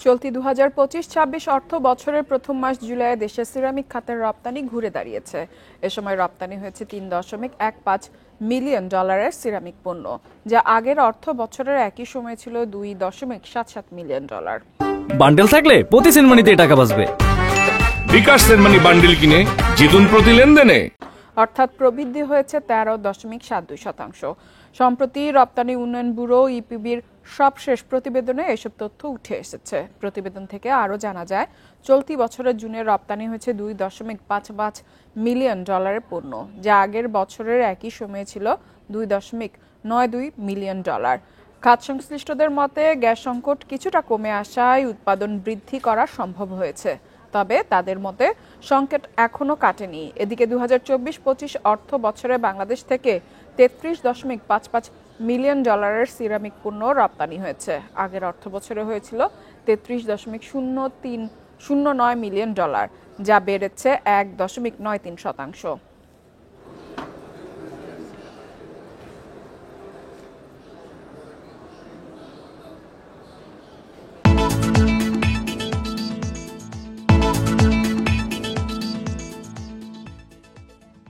চলতি ২০২৫-২৬ অর্থ বছরের প্রথম মাস জুলাইয়ে দেশের সিরামিক খাতের রপ্তানি ঘুরে দাঁড়িয়েছে। এ সময় রপ্তানি হয়েছে $৩.15 মিলিয়ন সিরামিক পণ্য, যা আগের অর্থ বছরের একই সময় ছিল $2.77 মিলিয়ন। বান্ডেল থাকলে প্রতি সেনমানিতে টাকা বাঁচবে। বিকাশ সেনমানি বান্ডেল কিনে জিতুন প্রতি লেনদেনে। অর্থাৎ প্রবৃদ্ধি হয়েছে 13.72%। সম্প্রতি রপ্তানি উন্নয়ন ব্যুরো ইপিবির সবশেষ প্রতিবেদনে এসব তথ্য উঠে এসেছে। প্রতিবেদন থেকে আরও জানা যায়, চলতি বছরের জুনে রপ্তানি হয়েছে $2.55 মিলিয়ন পণ্য, যা আগের বছরের একই সময়ে ছিল $2.92 মিলিয়ন। খাত সংশ্লিষ্টদের মতে গ্যাস সংকট কিছুটা কমে আসায় উৎপাদন বৃদ্ধি করা সম্ভব হয়েছে, তবে তাদের মতে সংকট এখনো কাটেনি। এদিকে ২০২৪-২৫ অর্থ বছরে বাংলাদেশ থেকে $33.55 মিলিয়ন সিরামিক পণ্য রপ্তানি হয়েছে। আগের অর্থ বছরে হয়েছিল $33.0309 মিলিয়ন, যা বেড়েছে 1.93%।